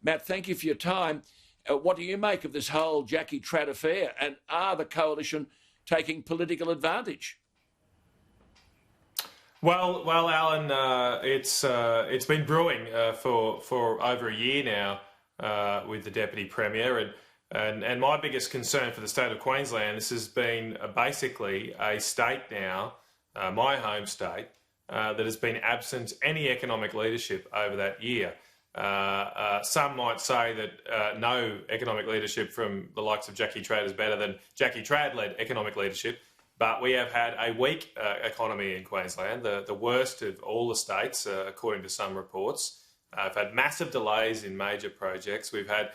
Matt, thank you for your time. What do you make of this whole Jackie Trad affair? And are the coalition taking political advantage? Well, Alan, it's been brewing for over a year now with the Deputy Premier, and my biggest concern for the state of Queensland, this has been basically a state now, my home state, that has been absent any economic leadership over that year. Some might say that no economic leadership from the likes of Jackie Trad is better than Jackie Trad-led economic leadership. But we have had a weak economy in Queensland, the worst of all the states, according to some reports. We've had massive delays in major projects. We've had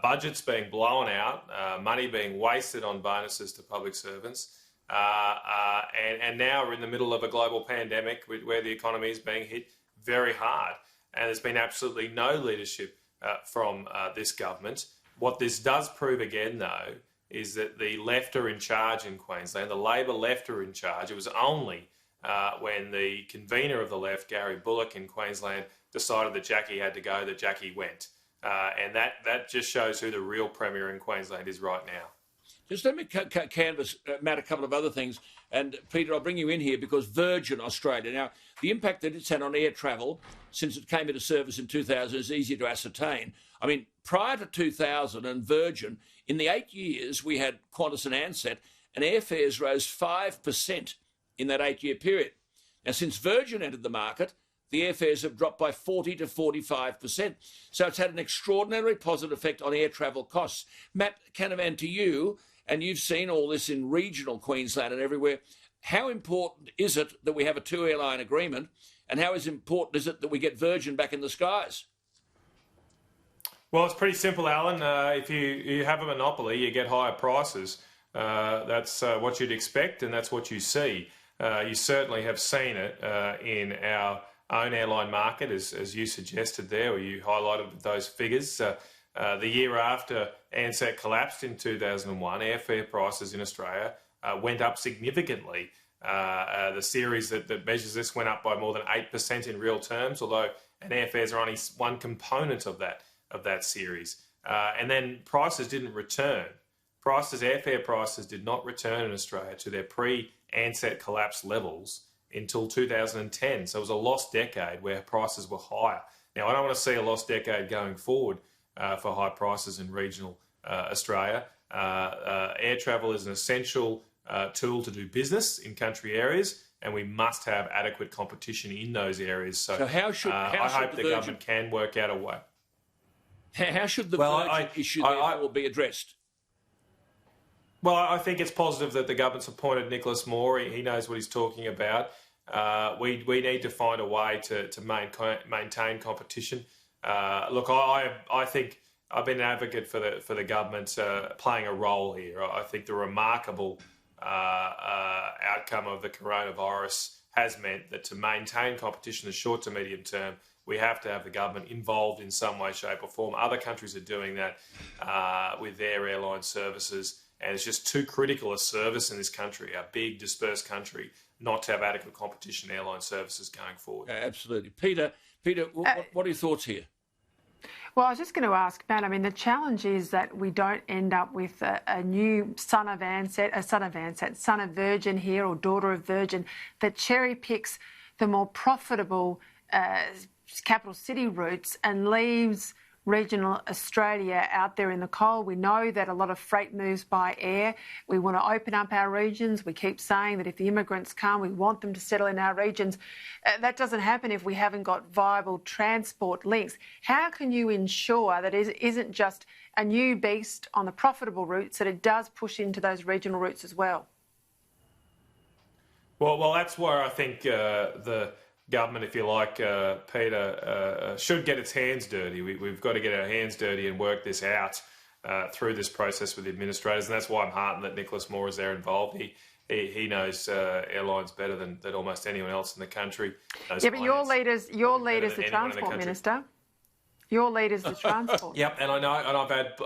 budgets being blown out, money being wasted on bonuses to public servants. And now we're in the middle of a global pandemic where the economy is being hit very hard. And there's been absolutely no leadership from this government. What this does prove again, though, is that the left are in charge in Queensland. The Labor left are in charge. It was only when the convener of the left, Gary Bullock in Queensland, decided that Jackie had to go, that Jackie went. And that just shows who the real Premier in Queensland is right now. Just let me canvass, Matt, a couple of other things. And Peter, I'll bring you in here because Virgin Australia, now, the impact that it's had on air travel since it came into service in 2000 is easy to ascertain. I mean, prior to 2000 and Virgin, in the 8 years we had Qantas and Ansett, and airfares rose 5% in that 8-year period. Now, since Virgin entered the market, the airfares have dropped by 40 to 45%. So it's had an extraordinarily positive effect on air travel costs. Matt Canavan, to you, and you've seen all this in regional Queensland and everywhere, how important is it that we have a two-airline agreement, and how important is it that we get Virgin back in the skies? Well, it's pretty simple, Alan. If you have a monopoly, you get higher prices. That's what you'd expect, and that's what you see. You certainly have seen it in our own airline market, as you suggested there, or you highlighted those figures. The year after Ansett collapsed in 2001, airfare prices in Australia went up significantly. The series that measures this went up by more than 8% in real terms, although airfares are only one component of that series. And then prices didn't return. Airfare prices did not return in Australia to their pre-Ansett collapse levels until 2010. So it was a lost decade where prices were higher. Now, I don't want to see a lost decade going forward for high prices in regional Australia. Air travel is an essential tool to do business in country areas, and we must have adequate competition in those areas. So how I hope the the government can work out a way. How should the Virgin issue therefore be addressed? Well, I think it's positive that the government's appointed Nicholas Moore. He knows what he's talking about. We need to find a way to maintain competition. Look, I think I've been an advocate for the government playing a role here. I think the remarkable outcome of the coronavirus has meant that to maintain competition in the short to medium term, we have to have the government involved in some way, shape or form. Other countries are doing that with their airline services, and it's just too critical a service in this country, a big dispersed country, not to have adequate competition in airline services going forward. Absolutely. Peter, what are your thoughts here? Well, I was just going to ask, Matt, I mean, the challenge is that we don't end up with a new son of Virgin here, or daughter of Virgin, that cherry picks the more profitable capital city routes and leaves regional Australia out there in the cold. We know that a lot of freight moves by air. We want to open up our regions. We keep saying that if the immigrants come, we want them to settle in our regions. That doesn't happen if we haven't got viable transport links. How can you ensure that it isn't just a new beast on the profitable routes, that it does push into those regional routes as well? Well, that's where I think the government, if you like, Peter, should get its hands dirty. We've got to get our hands dirty and work this out through this process with the administrators, and that's why I'm heartened that Nicholas Moore is there involved. He knows airlines better than almost anyone else in the country. Yeah, but your leader's the Transport Minister. Your leader's the Transport. Yep, and I know, and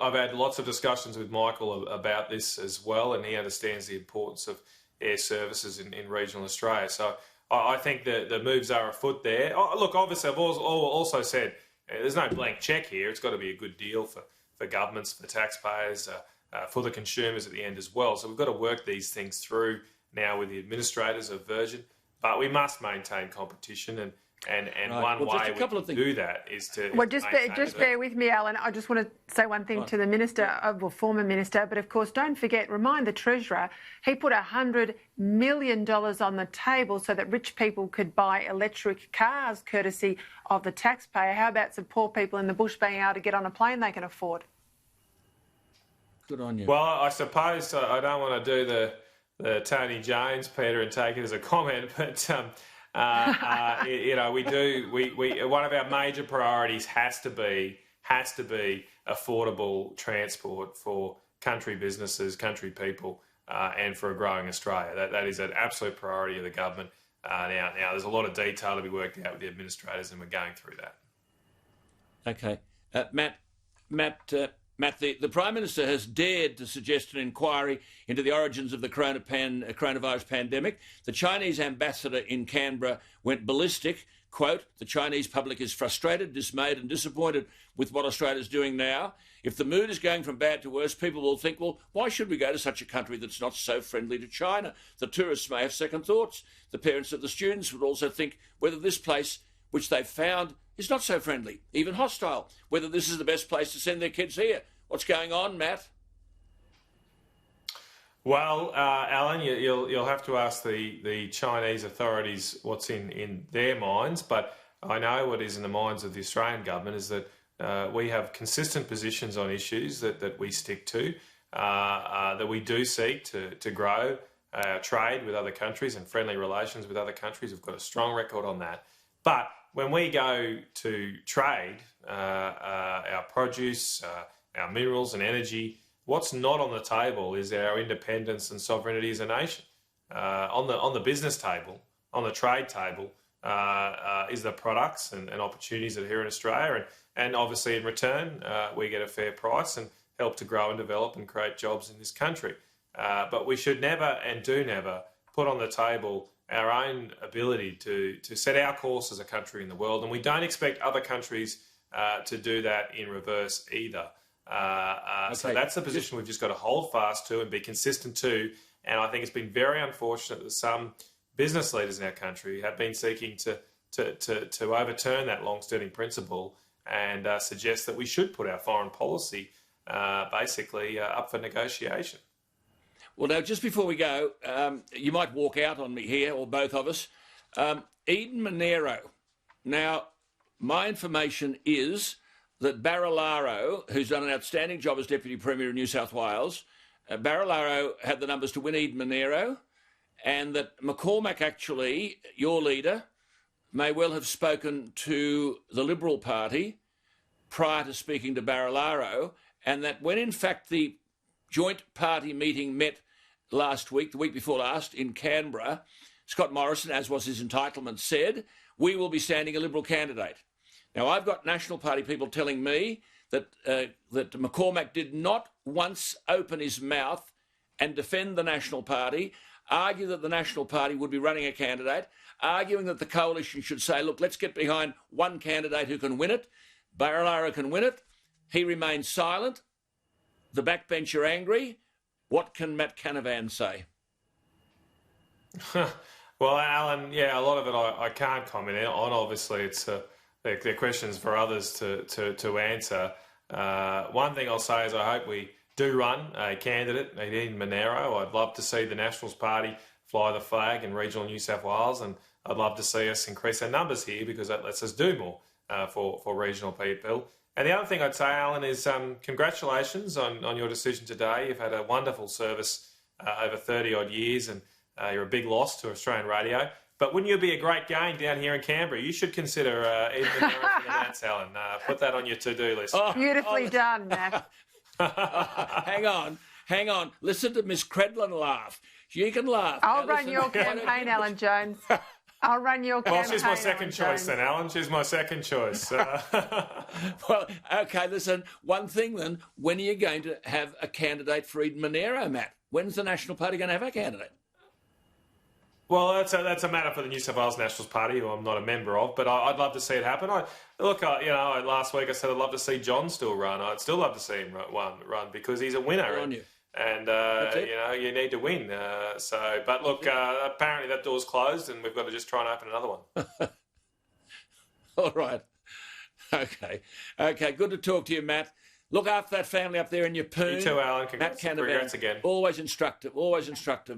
I've had lots of discussions with Michael about this as well, and he understands the importance of air services in regional Australia. So I think the moves are afoot there. Look, obviously, I've also said There's no blank check here. It's got to be a good deal for governments, for taxpayers, for the consumers at the end as well. So we've got to work these things through now with the administrators of Virgin, but we must maintain competition, and right. One way we can do that is to... Well, just bear with me, Alan. I just want to say one thing to the Minister, former Minister, but of course, don't forget, remind the Treasurer, he put $100 million on the table so that rich people could buy electric cars courtesy of the taxpayer. How about some poor people in the bush being able to get on a plane they can afford? Good on you. Well, I suppose I don't want to do the Tony Jones, Peter, and take it as a comment, but one of our major priorities has to be affordable transport for country businesses, country people, and for a growing Australia. That is an absolute priority of the government. Now there's a lot of detail to be worked out with the administrators, and we're going through that. Okay, Matt, the Prime Minister has dared to suggest an inquiry into the origins of the coronavirus pandemic. The Chinese ambassador in Canberra went ballistic. Quote, the Chinese public is frustrated, dismayed and disappointed with what Australia is doing now. If the mood is going from bad to worse, people will think, well, why should we go to such a country that's not so friendly to China? The tourists may have second thoughts. The parents of the students would also think whether this place, which they've found, is not so friendly, even hostile, whether this is the best place to send their kids here. What's going on, Matt? Well, Alan, you'll have to ask the Chinese authorities what's in their minds, but I know what is in the minds of the Australian government is that we have consistent positions on issues that we stick to, that we do seek to grow trade with other countries and friendly relations with other countries. We've got a strong record on that. But when we go to trade our produce, our minerals and energy, what's not on the table is our independence and sovereignty as a nation. On the business table, on the trade table, is the products and opportunities that are here in Australia, and obviously in return we get a fair price and help to grow and develop and create jobs in this country. But we should never and do never put on the table our own ability to set our course as a country in the world, and we don't expect other countries to do that in reverse either. So that's the position we've just got to hold fast to and be consistent to. And I think it's been very unfortunate that some business leaders in our country have been seeking to overturn that long-standing principle and suggest that we should put our foreign policy basically up for negotiation. Well, now, just before we go, you might walk out on me here, or both of us. Eden Monero. Now, my information is that Barilaro, who's done an outstanding job as Deputy Premier in New South Wales, Barilaro had the numbers to win Eden Monero, and that McCormack, actually, your leader, may well have spoken to the Liberal Party prior to speaking to Barilaro, and that when, in fact, the joint party meeting met last week, the week before last, in Canberra, Scott Morrison, as was his entitlement, said, we will be standing a Liberal candidate. Now, I've got National Party people telling me that that McCormack did not once open his mouth and defend the National Party, argue that the National Party would be running a candidate, arguing that the coalition should say, look, let's get behind one candidate who can win it. Barilaro can win it. He remains silent. The backbench are angry. What can Matt Canavan say? Well, Alan, yeah, a lot of it I can't comment on. Obviously, they're questions for others to answer. One thing I'll say is I hope we do run a candidate, Eden Monero. I'd love to see the Nationals Party fly the flag in regional New South Wales, and I'd love to see us increase our numbers here because that lets us do more for regional people. And the other thing I'd say, Alan, is congratulations on your decision today. You've had a wonderful service over 30-odd years, and you're a big loss to Australian radio. But wouldn't you be a great gain down here in Canberra? You should consider Eden Monero for the Nats, Alan. Put that on your to-do list. Beautifully done, Matt. Hang on. Listen to Miss Credlin laugh. She can laugh. I'll run your campaign, Alan Jones. I'll run your campaign. Well, she's my second choice then, Alan. She's my second choice. Well, OK, listen, one thing then, when are you going to have a candidate for Eden Monero, Matt? When's the National Party going to have a candidate? Well, that's a matter for the New South Wales Nationals Party, who I'm not a member of, but I'd love to see it happen. Last week I said I'd love to see John still run. I'd still love to see him run because he's a winner. And you need to win. But look, apparently that door's closed, and we've got to just try and open another one. All right. Okay. Good to talk to you, Matt. Look after that family up there in your poon. You too, Alan. Matt Canavan, congrats again. Always instructive.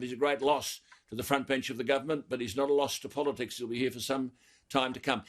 He's a great loss to the front bench of the government, but he's not a loss to politics. He'll be here for some time to come.